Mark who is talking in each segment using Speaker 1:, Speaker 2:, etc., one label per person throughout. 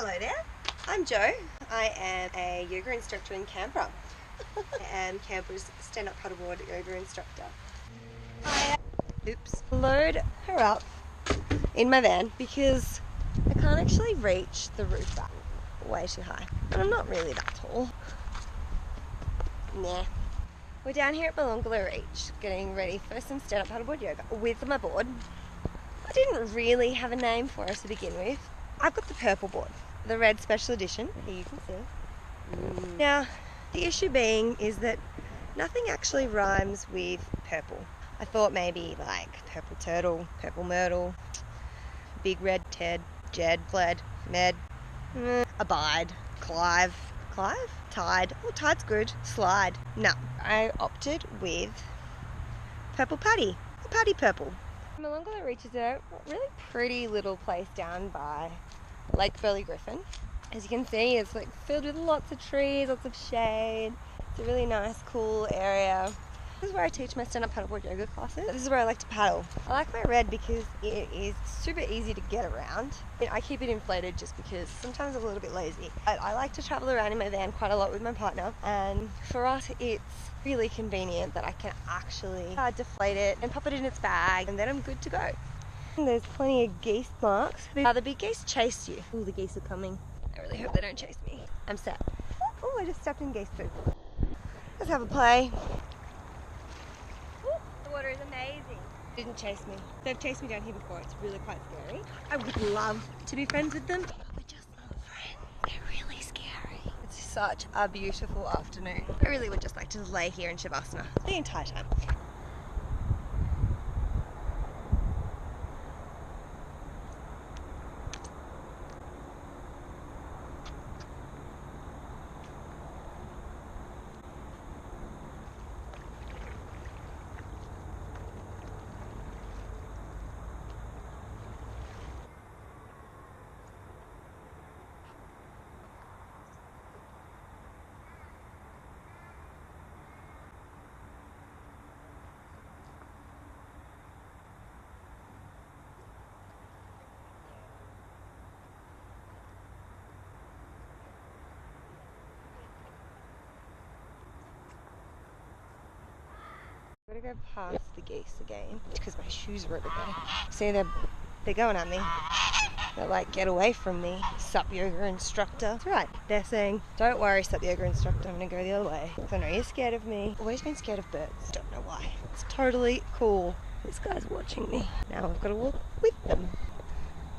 Speaker 1: Hello there, I'm Jo. I am a yoga instructor in Canberra. I am Canberra's stand-up paddleboard yoga instructor. I load her up in my van because I can't actually reach the roof back way too high. And I'm not really that tall. Nah. We're down here at Belongala Reach getting ready for some stand-up paddleboard yoga with my board. I didn't really have a name for it to begin with. I've got the purple board, the red special edition, here you can see. Now, the issue being is that nothing actually rhymes with purple. I thought maybe like purple turtle, purple myrtle, big red Ted, Jed, Fled, Med, Abide, Clive, Tide. Oh, Tide's good. Slide. No, I opted with Purple Paddy, or Paddy Purple. Belongala Reach is a really pretty little place down by Lake Burley Griffin. As you can see, it's like filled with lots of trees, lots of shade. It's a really nice, cool area. This is where I teach my stand-up paddleboard yoga classes. This is where I like to paddle. I like my red because it is super easy to get around. I keep it inflated just because sometimes I'm a little bit lazy. I like to travel around in my van quite a lot with my partner, and for us it's really convenient that I can actually deflate it and pop it in its bag, and then I'm good to go. And there's plenty of geese marks. The big geese chased you. Oh, the geese are coming. I really hope they don't chase me. I'm set. Oh, I just stepped in geese poop. Let's have a play. The water is amazing. Didn't chase me. They've chased me down here before. It's really quite scary. I would love to be friends with them, but we're just not friends. They're really scary. It's such a beautiful afternoon. I really would just like to lay here in Shavasana the entire time. I'm gonna go past the geese again because my shoes are over there. See, they're going at me. They're like, get away from me, SUP Yoga instructor. That's right. They're saying, don't worry, SUP Yoga instructor, I'm gonna go the other way. I know you're scared of me. I've always been scared of birds. Don't know why. It's totally cool. This guy's watching me. Now I've got to walk with them.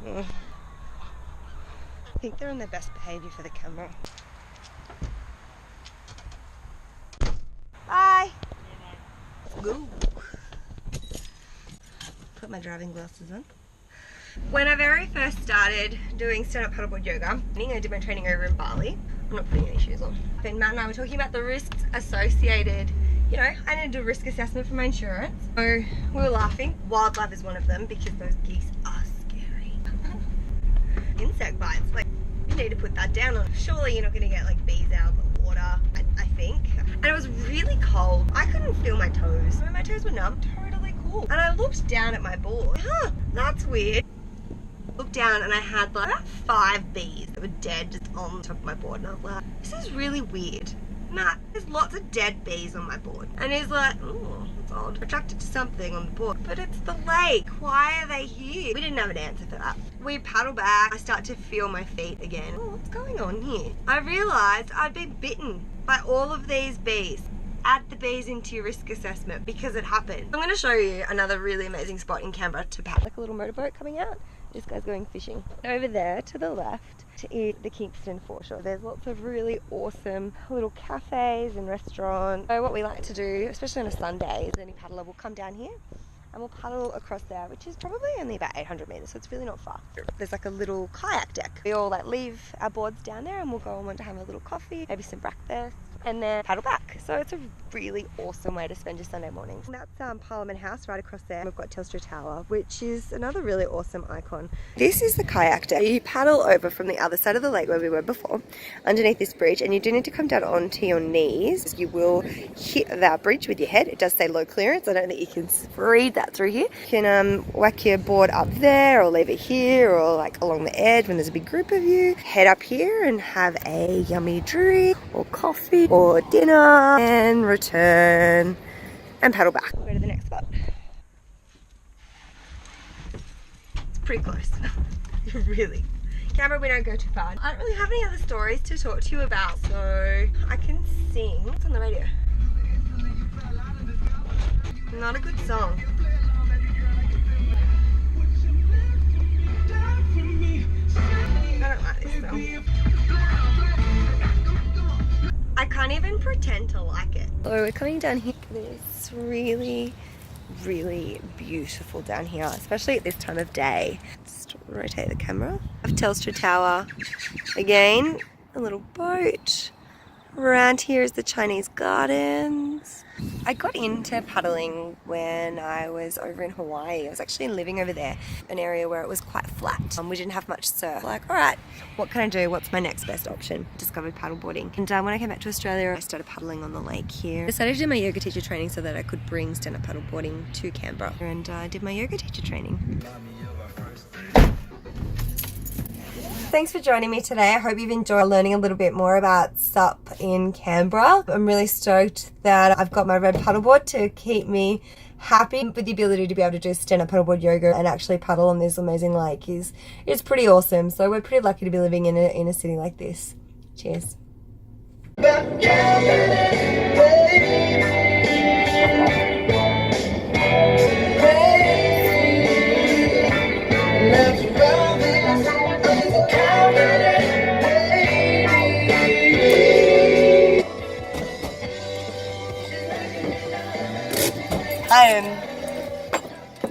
Speaker 1: I think they're on their best behavior for the camera. Bye. Go. Put my driving glasses on. When I very first started doing stand-up paddleboard yoga, I did my training over in Bali. I'm not putting any shoes on. Then Matt and I were talking about the risks associated. You know, I need to do a risk assessment for my insurance. So we were laughing. Wildlife is one of them because those geese are scary. Insect bites, like, you need to put that down. Surely you're not going to get like bees out of the water, I think. And it was really cold. I couldn't feel my toes. My toes were numb. Totally cool. And I looked down at my board. Huh, that's weird. Looked down and I had like about 5 bees that were dead just on top of my board. And I was like, this is really weird. Nah, there's lots of dead bees on my board. And he's like, oh, that's odd. Attracted to something on the board. But it's the lake. Why are they here? We didn't have an answer for that. We paddle back. I start to feel my feet again. Oh, what's going on here? I realized I'd been bitten by all of these bees. Add the bees into your risk assessment because it happened. I'm going to show you another really amazing spot in Canberra to paddle. Like a little motorboat coming out. This guy's going fishing. Over there to the left to eat the Kingston foreshore. There's lots of really awesome little cafes and restaurants. So what we like to do, especially on a Sunday, is any paddler will come down here and we'll paddle across there, which is probably only about 800 meters, so it's really not far. There's like a little kayak deck. We all like leave our boards down there and we'll go and want to have a little coffee, maybe some breakfast, and then paddle back. So it's a really awesome way to spend your Sunday mornings. That's Parliament House right across there. We've got Telstra Tower, which is another really awesome icon. This is the kayak deck. You paddle over from the other side of the lake where we were before, underneath this bridge, and you do need to come down onto your knees. You will hit that bridge with your head. It does say low clearance. I don't think you can read that through here. You can whack your board up there or leave it here or like along the edge when there's a big group of you. Head up here and have a yummy drink or coffee or dinner and return and paddle back. We'll go to the next spot. It's pretty close. Really. Canberra, we don't go too far. I don't really have any other stories to talk to you about, so I can sing. What's on the radio? Not a good song. I don't like this song. I can't even pretend to like it. So we're coming down here. It's really, really beautiful down here, especially at this time of day. Just rotate the camera. Telstra Tower. Again, a little boat. Around here is the Chinese gardens. I got into paddling when I was over in Hawaii. I was actually living over there, an area where it was quite flat. We didn't have much surf. Like, all right, what can I do? What's my next best option? Discovered paddleboarding. And when I came back to Australia, I started paddling on the lake here. I decided to do my yoga teacher training so that I could bring stand-up paddleboarding to Canberra. And I did my yoga teacher training. Thanks for joining me today. I hope you've enjoyed learning a little bit more about SUP in Canberra. I'm really stoked that I've got my red paddleboard to keep me happy. With the ability to be able to do stand-up paddleboard yoga and actually paddle on this amazing lake is pretty awesome. So we're pretty lucky to be living in a city like this. Cheers.